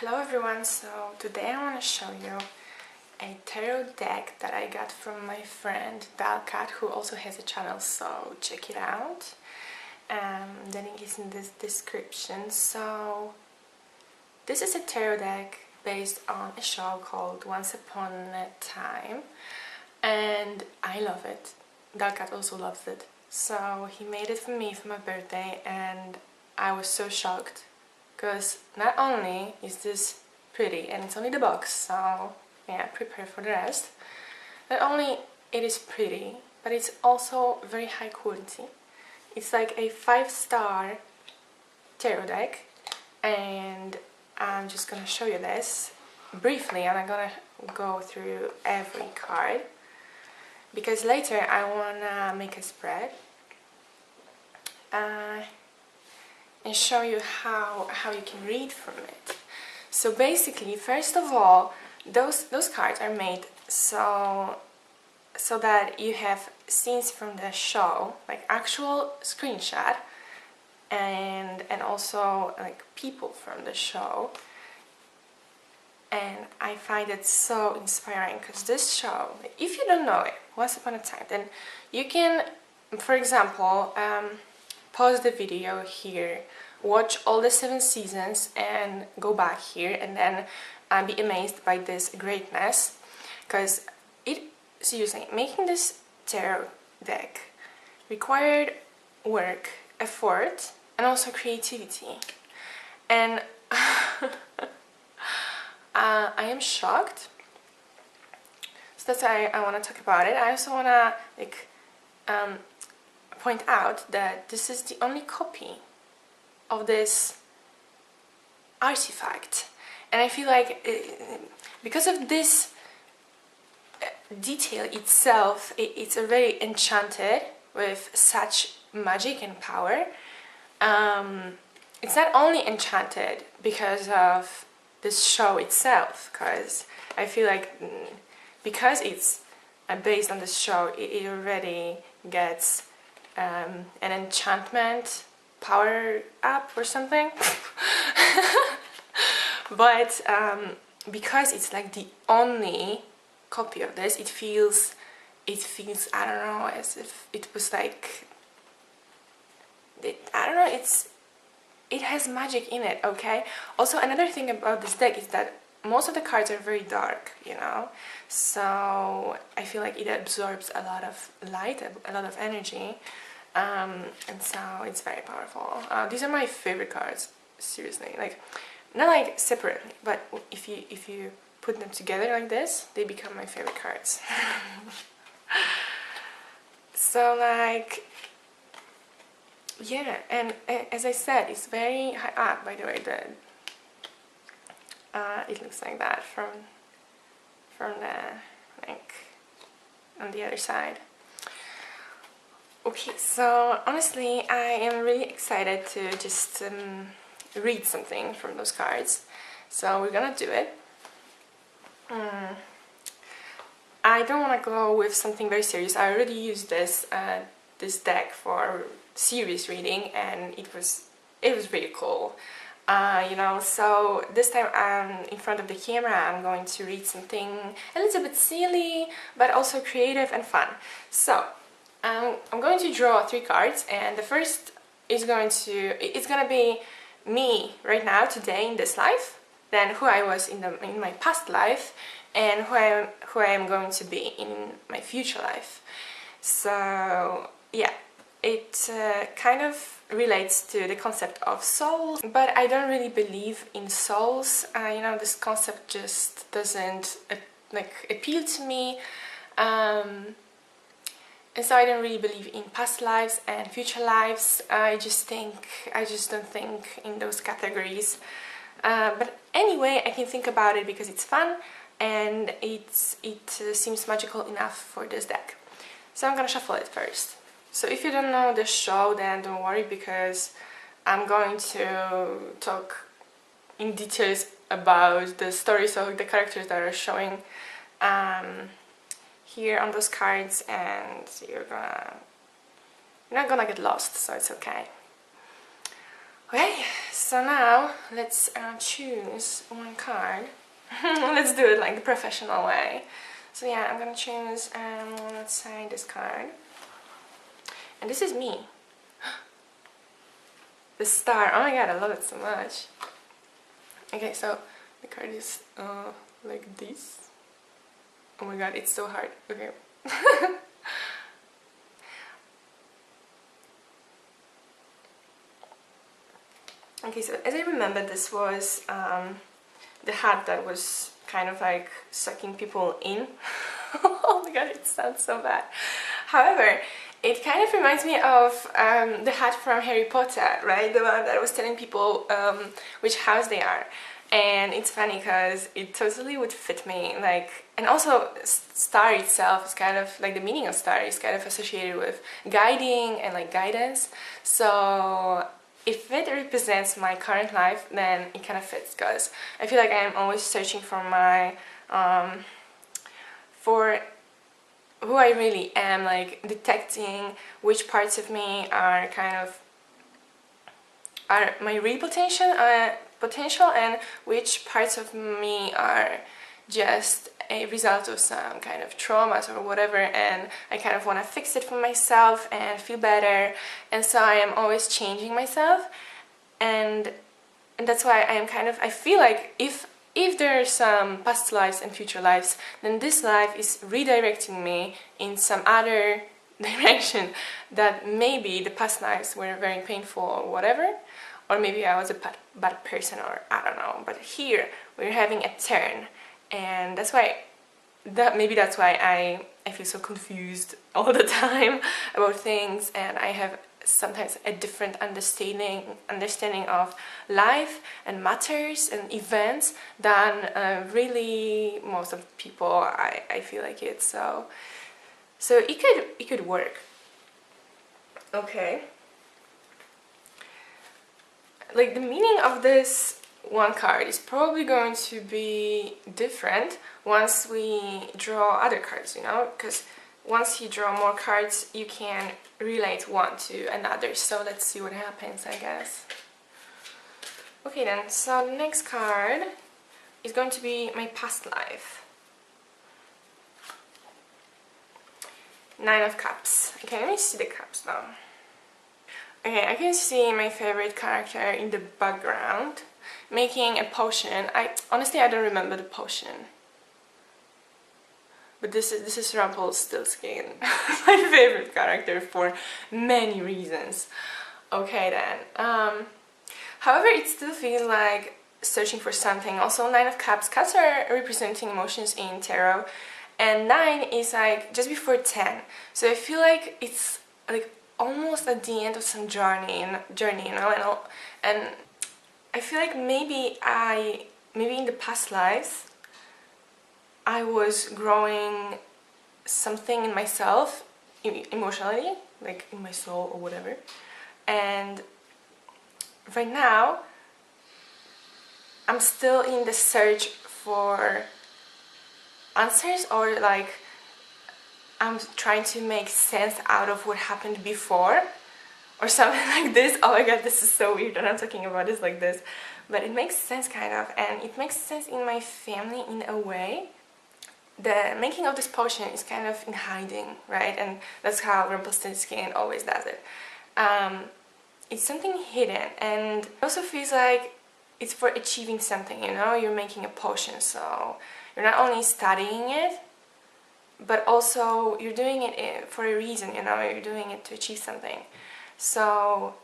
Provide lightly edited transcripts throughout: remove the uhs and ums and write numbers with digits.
Hello everyone, so today I want to show you a tarot deck that I got from my friend Dullcat, who also has a channel, so check it out. The link is in this description. So this is a tarot deck based on a show called Once Upon a Time, and I love it. Dullcat also loves it, so he made it for me for my birthday, and I was so shocked. Because not only is this pretty, and it's only the box, so yeah, prepare for the rest. Not only it is pretty, but it's also very high quality. It's like a 5-star tarot deck, and I'm just gonna show you this briefly, and I'm gonna go through every card because later I wanna make a spread. And show you how you can read from it. So basically, first of all, those cards are made so that you have scenes from the show, like actual screenshot, and also like people from the show. And I find it so inspiring because this show, if you don't know it, Once Upon a Time, then you can, for example, pause the video here, watch all the 7 seasons and go back here, and then be amazed by this greatness, because seriously, making this tarot deck required work, effort, and also creativity. And I am shocked, so that's why I want to talk about it. I also want to point out that this is the only copy of this artifact, and I feel like because of this detail itself, it's already enchanted with such magic and power. It's not only enchanted because of this show itself, because I feel like because it's based on this show, it already gets an enchantment power up or something. But because it's like the only copy of this, it feels I don't know, as if it was like I don't know, it has magic in it. Okay, also another thing about this deck is that most of the cards are very dark, you know, so I feel like it absorbs a lot of light, a lot of energy, and so it's very powerful. These are my favorite cards, seriously. Like, not like separately, but if you put them together like this, they become my favorite cards. So like, yeah, and as I said, it's very high up. By the way, it looks like that from the, like, on the other side. Okay, so honestly, I am really excited to just read something from those cards. So we're gonna do it. I don't want to go with something very serious. I already used this deck for serious reading, and it was really cool. You know, so this time I'm in front of the camera. I'm going to read something a little bit silly, but also creative and fun. So I'm going to draw 3 cards, and the first is going to be me right now, today, in this life, then who I was in my past life, and who I am going to be in my future life. So yeah, it kind of relates to the concept of souls, but I don't really believe in souls. You know, this concept just doesn't appeal to me. And so I don't really believe in past lives and future lives. I just don't think in those categories. But anyway, I can think about it because it's fun, and it seems magical enough for this deck. So I'm gonna shuffle it first. So if you don't know the show, then don't worry, because I'm going to talk in details about the stories of the characters that are showing here on those cards, and you're not gonna get lost, so it's okay. Okay, so now let's choose one card. Let's do it like the professional way. So yeah, I'm gonna choose, let's say this card. And this is me. The star. Oh my god, I love it so much. Okay, so the card is like this. Oh my god, it's so hard. Okay. Okay, so as I remember, this was the hat that was kind of like sucking people in. Oh my god, it sounds so bad. However, it kind of reminds me of the hat from Harry Potter, right? The one that was telling people which house they are. And it's funny because it totally would fit me, like, and also star itself is kind of like, the meaning of star is kind of associated with guiding and like guidance. So if it represents my current life, then it kind of fits, because I feel like I'm always searching for my for who I really am, like detecting which parts of me are kind of my real potential and which parts of me are just a result of some kind of traumas or whatever, and I kind of want to fix it for myself and feel better, and so I am always changing myself, and that's why I feel like if there are some past lives and future lives, then this life is redirecting me in some other direction, that maybe the past lives were very painful or whatever, or maybe I was a bad person, or I don't know, but here we're having a turn, and that's why I feel so confused all the time about things, and I have sometimes a different understanding of life and matters and events than really most of the people. I feel like it, so it could work. Okay, like the meaning of this one card is probably going to be different once we draw other cards, you know, because once you draw more cards you can relate one to another. So let's see what happens, I guess. Okay then, so the next card is going to be my past life. Nine of Cups. Okay, let me see the cups now. Okay, I can see my favorite character in the background making a potion. Honestly I don't remember the potion, but this is Rumpelstiltskin, my favorite character for many reasons. Okay then. However, it still feels like searching for something. Also, Nine of Cups. Cups are representing emotions in tarot, and 9 is like just before 10. So I feel like it's like almost at the end of some journey, you know, and I feel like maybe in the past lives I was growing something in myself, emotionally, like in my soul or whatever, and right now I'm still in the search for answers, or like I'm trying to make sense out of what happened before or something like this. Oh my god, this is so weird and I'm talking about this like this, but it makes sense kind of, and it makes sense in my family in a way. The making of this potion is kind of in hiding, right? And that's how Rumpelstiltskin always does it. It's something hidden, and it also feels like it's for achieving something, you know? You're making a potion, so you're not only studying it, but also you're doing it for a reason, you know? You're doing it to achieve something. So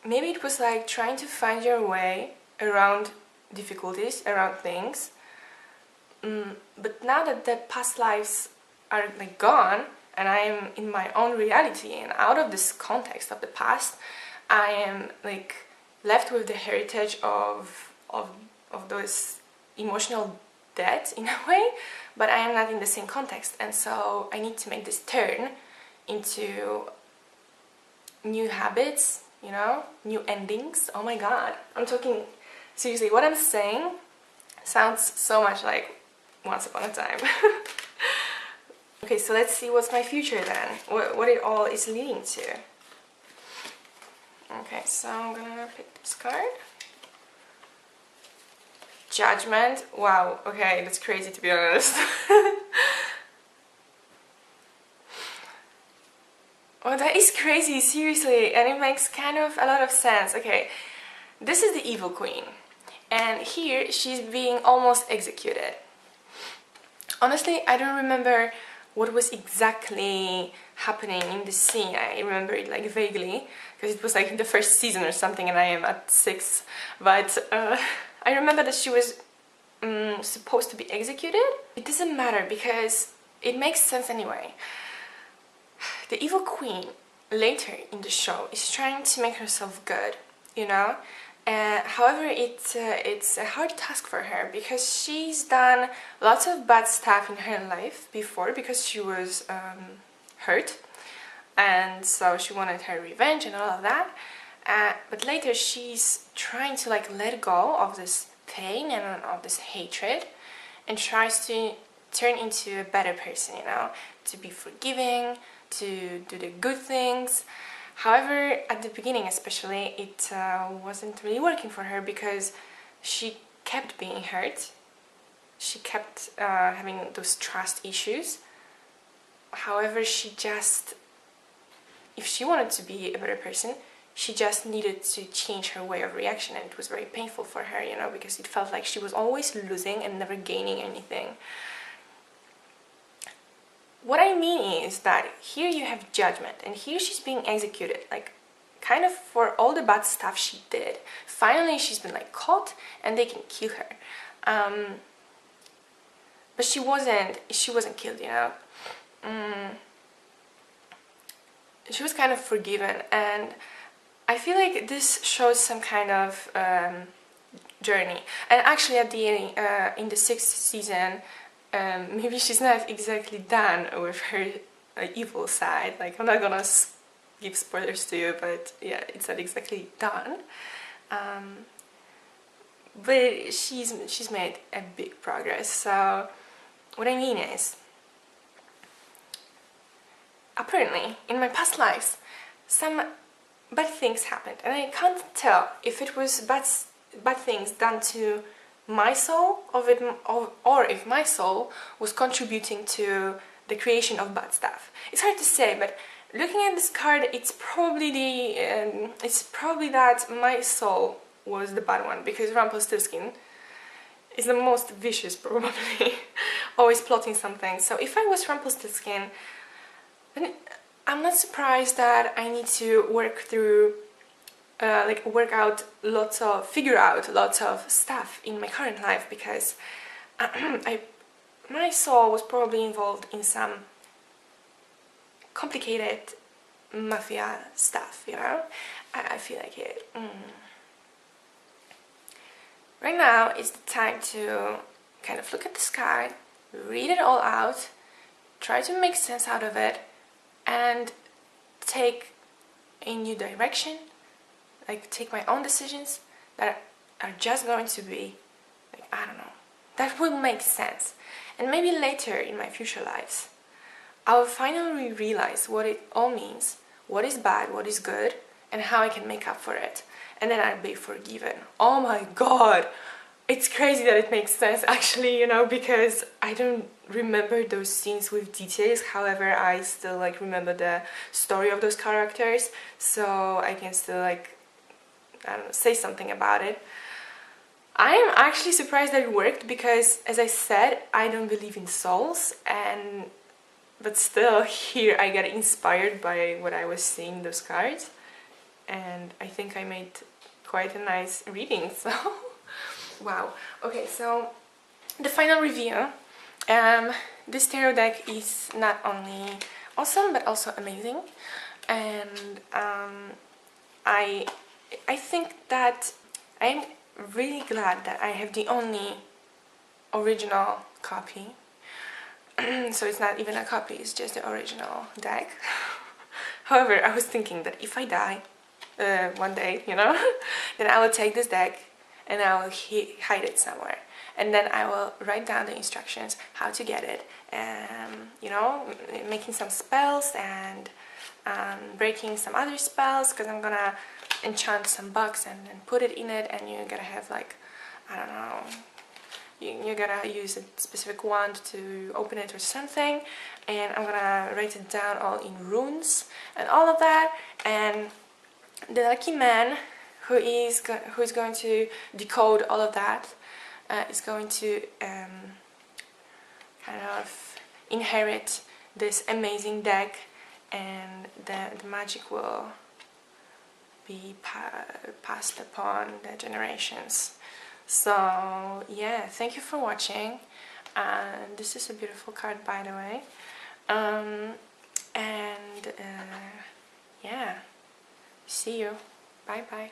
maybe it was like trying to find your way around difficulties, around things. But now that the past lives are like gone and I am in my own reality and out of this context of the past, I am like left with the heritage of those emotional debt in a way, but I am not in the same context, and so I need to make this turn into new habits, you know, new endings. Oh my god, I'm talking seriously. What I'm saying sounds so much like Once Upon a Time. Okay, so let's see what's my future then, what it all is leading to. Okay, so I'm gonna pick this card. Judgment. Wow, okay, that's crazy to be honest. Oh, that is crazy, seriously, and it makes kind of a lot of sense. Okay, this is the evil queen, and here she's being almost executed. Honestly, I don't remember what was exactly happening in the scene. I remember it like vaguely, because it was like in the first season or something, and I am at 6. But I remember that she was supposed to be executed. It doesn't matter because it makes sense anyway. The evil queen later in the show is trying to make herself good, you know. However, it's a hard task for her because she's done lots of bad stuff in her life before because she was hurt, and so she wanted her revenge and all of that. But later she's trying to like let go of this pain and of this hatred, and tries to turn into a better person, you know, to be forgiving, to do the good things. However, at the beginning especially, it wasn't really working for her because she kept being hurt. She kept having those trust issues. However, if she wanted to be a better person, she just needed to change her way of reaction, and it was very painful for her, you know, because it felt like she was always losing and never gaining anything. What I mean is that here you have judgment, and here she's being executed, like, kind of for all the bad stuff she did. Finally, she's been, like, caught, and they can kill her. But she wasn't killed, you know. She was kind of forgiven, and I feel like this shows some kind of journey. And actually, at the end, in the 6th season, maybe she's not exactly done with her evil side. Like, I'm not gonna give spoilers to you, but yeah, it's not exactly done. But she's made a big progress. So what I mean is, apparently in my past lives, some bad things happened, and I can't tell if it was bad things done to my soul or if my soul was contributing to the creation of bad stuff. It's hard to say, but looking at this card, it's probably that my soul was the bad one, because Rumpelstiltskin is the most vicious, probably, always plotting something. So if I was Rumpelstiltskin, then I'm not surprised that I need to figure out lots of stuff in my current life, because my soul was probably involved in some complicated mafia stuff, you know? I feel like it. Right now is the time to kind of look at the sky, read it all out, try to make sense out of it, and take a new direction, like take my own decisions that are just going to be, like, I don't know, that will make sense. And maybe later in my future lives, I'll finally realize what it all means, what is bad, what is good, and how I can make up for it. And then I'll be forgiven. Oh my god! It's crazy that it makes sense, actually, you know, because I don't remember those scenes with details. However, I still, like, remember the story of those characters, so I can still, like, I don't know, say something about it. I am actually surprised that it worked because, as I said, I don't believe in souls, but still here I got inspired by what I was seeing in those cards, and I think I made quite a nice reading, so wow. Okay, so the final review. This tarot deck is not only awesome but also amazing, and I think that I'm really glad that I have the only original copy. So it's not even a copy, it's just the original deck. However, I was thinking that if I die one day, you know, then I will take this deck and I will hide it somewhere, and then I will write down the instructions how to get it, you know, making some spells and breaking some other spells, because I'm gonna enchant some box and then put it in it, and you gotta have like, I don't know, you gotta use a specific wand to open it or something. And I'm gonna write it down all in runes and all of that. And the lucky man who is going to decode all of that is going to kind of inherit this amazing deck, and the magic will be passed upon the generations. So yeah, thank you for watching. This is a beautiful card, by the way. And yeah, see you. Bye bye.